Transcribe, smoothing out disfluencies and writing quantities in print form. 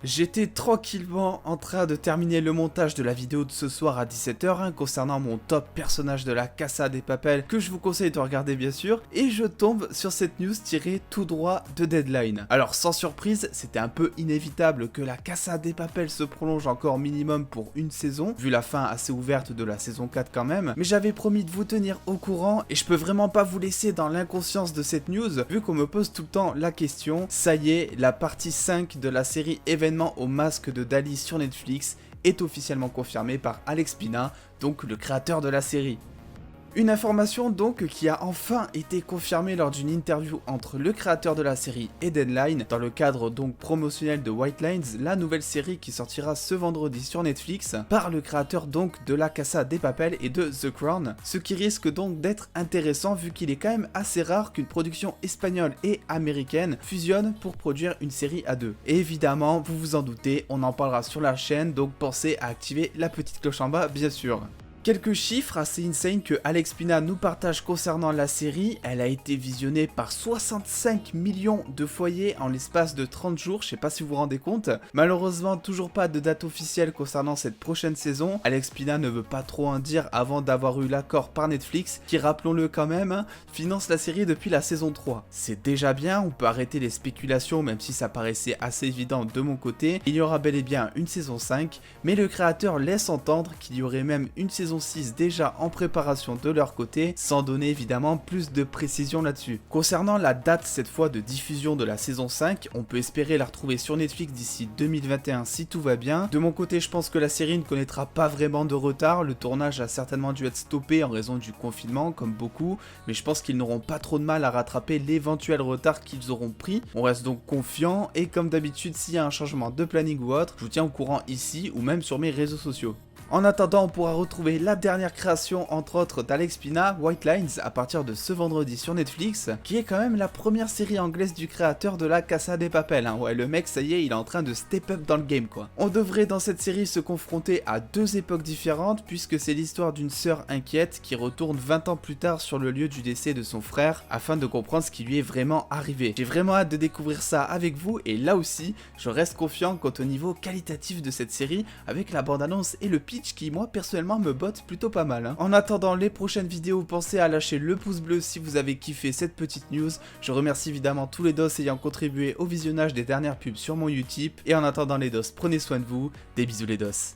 J'étais tranquillement en train de terminer le montage de la vidéo de ce soir à 17h concernant mon top personnage de la Casa de Papel que je vous conseille de regarder bien sûr, et je tombe sur cette news tirée tout droit de Deadline. Alors sans surprise, c'était un peu inévitable que la Casa de Papel se prolonge encore minimum pour une saison, vu la fin assez ouverte de la saison 4 quand même, mais j'avais promis de vous tenir au courant et je peux vraiment pas vous laisser dans l'inconscience de cette news, vu qu'on me pose tout le temps la question. Ça y est, la partie 5 de la série événement au masque de Dali sur Netflix est officiellement confirmée par Alex Pina, donc le créateur de la série. Une information donc qui a enfin été confirmée lors d'une interview entre le créateur de la série et Deadline, dans le cadre donc promotionnel de White Lines, la nouvelle série qui sortira ce vendredi sur Netflix, par le créateur donc de la Casa de Papel et de The Crown, ce qui risque donc d'être intéressant vu qu'il est quand même assez rare qu'une production espagnole et américaine fusionne pour produire une série à deux. Et évidemment, vous vous en doutez, on en parlera sur la chaîne, donc pensez à activer la petite cloche en bas bien sûr. Quelques chiffres assez insane que Alex Pina nous partage concernant la série. Elle a été visionnée par 65 millions de foyers en l'espace de 30 jours, je sais pas si vous vous rendez compte. Malheureusement, toujours pas de date officielle concernant cette prochaine saison. Alex Pina ne veut pas trop en dire avant d'avoir eu l'accord par Netflix, qui rappelons-le quand même, finance la série depuis la saison 3. C'est déjà bien, on peut arrêter les spéculations même si ça paraissait assez évident de mon côté. Il y aura bel et bien une saison 5, mais le créateur laisse entendre qu'il y aurait même une saison 6 déjà en préparation de leur côté, sans donner évidemment plus de précision là-dessus. Concernant la date cette fois de diffusion de la saison 5, on peut espérer la retrouver sur Netflix d'ici 2021 si tout va bien. De mon côté, je pense que la série ne connaîtra pas vraiment de retard, le tournage a certainement dû être stoppé en raison du confinement comme beaucoup, mais je pense qu'ils n'auront pas trop de mal à rattraper l'éventuel retard qu'ils auront pris. On reste donc confiant et comme d'habitude, s'il y a un changement de planning ou autre, je vous tiens au courant ici ou même sur mes réseaux sociaux. En attendant, on pourra retrouver la dernière création, entre autres, d'Alex Pina, White Lines, à partir de ce vendredi sur Netflix, qui est quand même la première série anglaise du créateur de la Casa de Papel. Hein. Ouais, le mec, ça y est, il est en train de step up dans le game, quoi. On devrait dans cette série se confronter à deux époques différentes, puisque c'est l'histoire d'une sœur inquiète qui retourne 20 ans plus tard sur le lieu du décès de son frère, afin de comprendre ce qui lui est vraiment arrivé. J'ai vraiment hâte de découvrir ça avec vous, et là aussi, je reste confiant quant au niveau qualitatif de cette série, avec la bande-annonce et le pitch qui moi personnellement me botte plutôt pas mal. En attendant les prochaines vidéos, pensez à lâcher le pouce bleu si vous avez kiffé cette petite news. Je remercie évidemment tous les dos ayant contribué au visionnage des dernières pubs sur mon Utip. Et en attendant les dos, prenez soin de vous. Des bisous les dos.